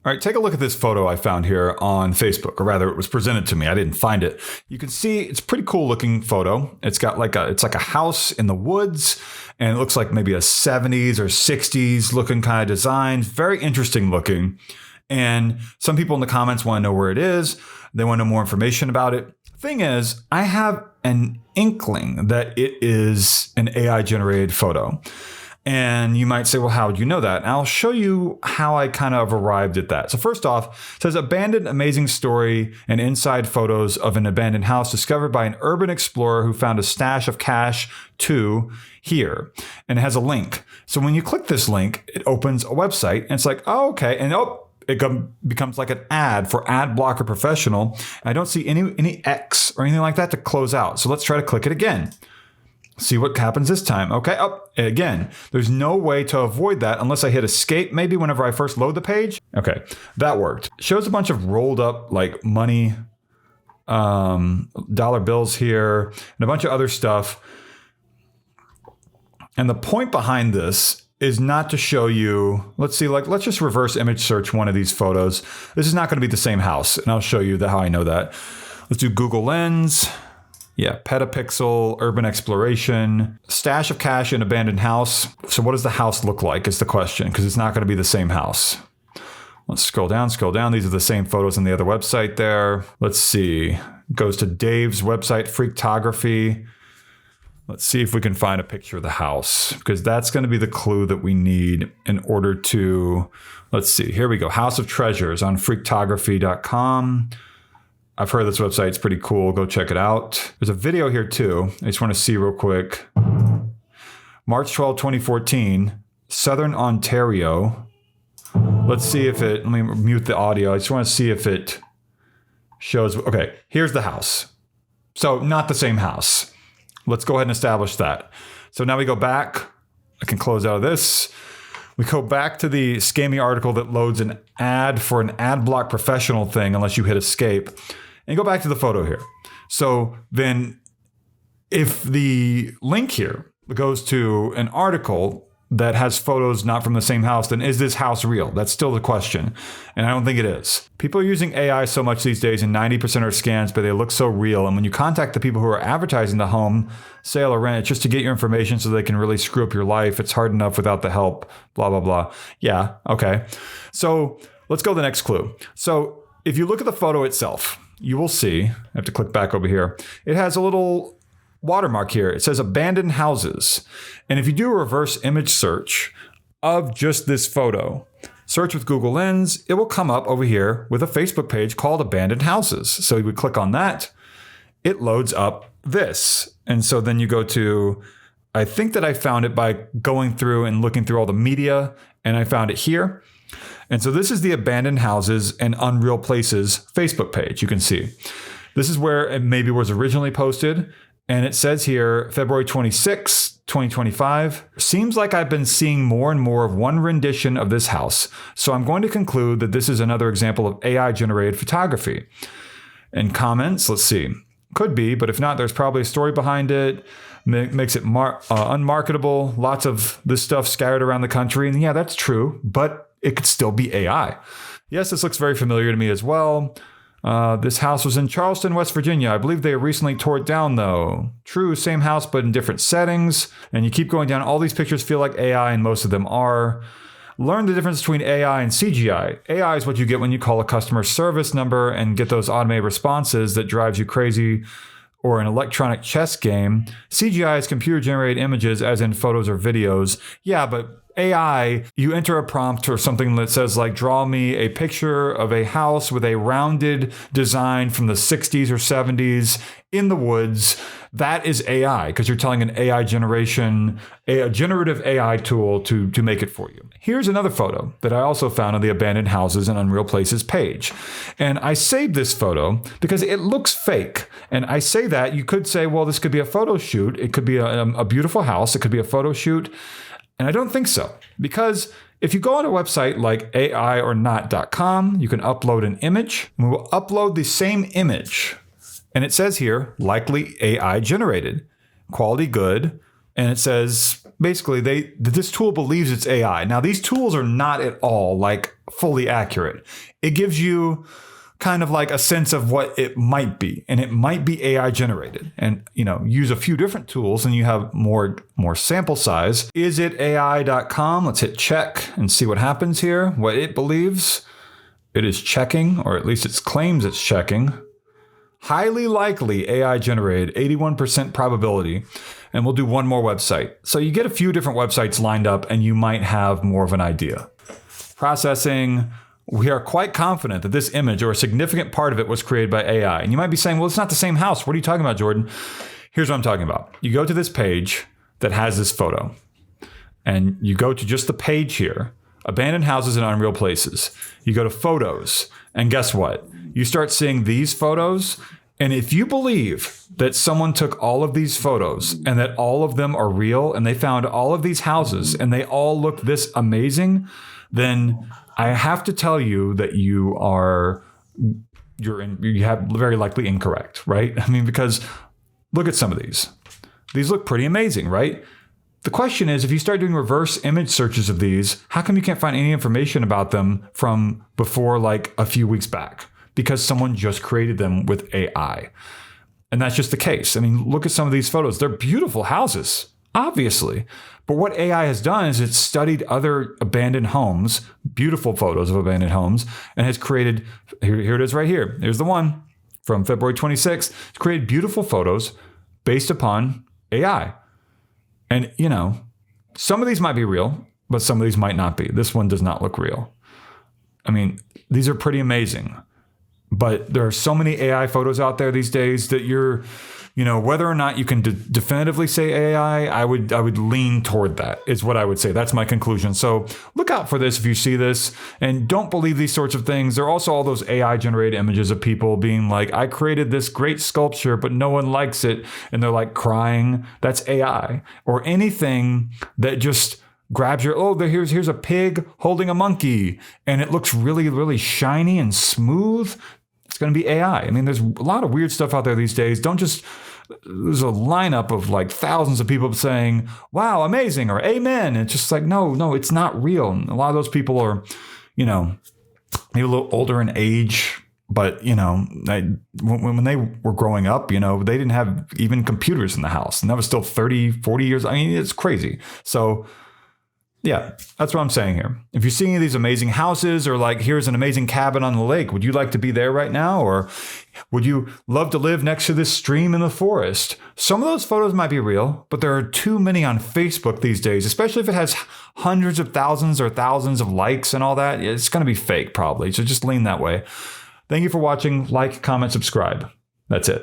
All right, take a look at this photo I found here on Facebook, or rather it was presented to me. I didn't find it. You can see it's a pretty cool looking photo. It's got it's like a house in the woods, and it looks like maybe a 70s or 60s looking kind of design. Very interesting looking. And some people in the comments want to know where it is. They want to know more information about it. Thing is, I have an inkling that it is an AI generated photo. And you might say, well, how would you know that? And I'll show you how I kind of arrived at that. So first off, it says abandoned amazing story and inside photos of an abandoned house discovered by an urban explorer who found a stash of cash to here. And it has a link. So when you click this link, it opens a website and it's like, oh, okay. And it becomes like an ad for Ad Blocker Professional. I don't see any X or anything like that to close out. So let's try to click it again. See what happens this time. Okay, again, there's no way to avoid that unless I hit escape maybe whenever I first load the page. Okay, that worked. Shows a bunch of rolled up like money, dollar bills here, and a bunch of other stuff. And the point behind this is not to show you, let's just reverse image search one of these photos. This is not going to be the same house, and I'll show you how I know that. Let's do Google Lens. Yeah, petapixel, urban exploration, stash of cash in abandoned house. So what does the house look like is the question, because it's not going to be the same house. Let's scroll down. These are the same photos on the other website there. Let's see. It goes to Dave's website, Freaktography. Let's see if we can find a picture of the house, because that's going to be the clue that we need in order to, let's see. Here we go. House of Treasures on freaktography.com. I've heard this website's pretty cool. Go check it out. There's a video here too. I just want to see real quick. March 12, 2014, Southern Ontario. Let's see if let me mute the audio. I just want to see if it shows. Okay, here's the house. So not the same house. Let's go ahead and establish that. So now we go back. I can close out of this. We go back to the scammy article that loads an ad for an ad block professional thing unless you hit escape. And go back to the photo here. So then if the link here goes to an article that has photos not from the same house, then is this house real? That's still the question. And I don't think it is. People are using AI so much these days, and 90% are scams, but they look so real. And when you contact the people who are advertising the home, sale, or rent, it's just to get your information so they can really screw up your life. It's hard enough without the help, blah, blah, blah. Yeah, okay. So let's go to the next clue. So if you look at the photo itself, you will see, I have to click back over here. It has a little watermark here. It says abandoned houses. And if you do a reverse image search of just this photo, search with Google Lens, it will come up over here with a Facebook page called Abandoned Houses. So you would click on that. It loads up this. And so then you go to, I think that I found it by going through and looking through all the media, and I found it here. And so this is the Abandoned Houses and Unreal Places Facebook page. You can see this is where it maybe was originally posted. And it says here, February 26, 2025. Seems like I've been seeing more and more of one rendition of this house. So I'm going to conclude that this is another example of AI generated photography. And comments, let's see. Could be, but if not, there's probably a story behind it. Makes it unmarketable. Lots of this stuff scattered around the country. And yeah, that's true, but it could still be AI. Yes, this looks very familiar to me as well. This house was in Charleston, West Virginia. I believe they recently tore it down, though. True, same house, but in different settings. And you keep going down. All these pictures feel like AI, and most of them are. Learn the difference between AI and CGI. AI is what you get when you call a customer service number and get those automated responses that drives you crazy, or an electronic chess game. CGI is computer-generated images, as in photos or videos. Yeah, but AI, you enter a prompt or something that says like, draw me a picture of a house with a rounded design from the 60s or 70s in the woods. That is AI, because you're telling an AI generation, a generative AI tool to make it for you. Here's another photo that I also found on the Abandoned Houses and Unreal Places page. And I saved this photo because it looks fake. And I say that, you could say, well, this could be a photo shoot. It could be a beautiful house. It could be a photo shoot. And I don't think so, because if you go on a website like aiornot.com, you can upload an image. We will upload the same image. And it says here, likely AI generated, quality good. And it says basically this tool believes it's AI. Now, these tools are not at all like fully accurate. It gives you kind of like a sense of what it might be, and it might be AI generated. And use a few different tools and you have more sample size. Is it AI.com? Let's hit check and see what happens here. What it believes. It is checking, or at least it claims it's checking. Highly likely AI generated, 81% probability. And we'll do one more website. So you get a few different websites lined up and you might have more of an idea. Processing. We are quite confident that this image, or a significant part of it, was created by AI. And you might be saying, well, it's not the same house. What are you talking about, Jordan? Here's what I'm talking about. You go to this page that has this photo, and you go to just the page here, abandoned houses in unreal places. You go to photos, and guess what? You start seeing these photos. And if you believe that someone took all of these photos and that all of them are real, and they found all of these houses and they all look this amazing, then I have to tell you that you have very likely incorrect, right? I mean, because look at some of these. These look pretty amazing, right? The question is, if you start doing reverse image searches of these, how come you can't find any information about them from before like a few weeks back? Because someone just created them with AI. And that's just the case. I mean, look at some of these photos. They're beautiful houses, obviously. But what AI has done is it's studied other abandoned homes, beautiful photos of abandoned homes, and has created, here it is right here. Here's the one from February 26th. It's created beautiful photos based upon AI. And, some of these might be real, but some of these might not be. This one does not look real. I mean, these are pretty amazing. But there are so many AI photos out there these days that whether or not you can definitively say AI, I would lean toward that, is what I would say. That's my conclusion. So look out for this if you see this, and don't believe these sorts of things. There are also all those AI generated images of people being like, I created this great sculpture, but no one likes it. And they're like crying. That's AI. Or anything that just grabs here's a pig holding a monkey and it looks really, really shiny and smooth. It's going to be AI. I mean, there's a lot of weird stuff out there these days. There's a lineup of like thousands of people saying, wow, amazing, or amen. And it's just like, no, it's not real. And a lot of those people are, maybe a little older in age, but, when they were growing up, they didn't have even computers in the house. And that was still 30, 40 years. I mean, it's crazy. So yeah, that's what I'm saying here. If you see any of these amazing houses, or like, here's an amazing cabin on the lake, would you like to be there right now? Or would you love to live next to this stream in the forest? Some of those photos might be real, but there are too many on Facebook these days, especially if it has hundreds of thousands or thousands of likes and all that. It's going to be fake probably. So just lean that way. Thank you for watching. Like, comment, subscribe. That's it.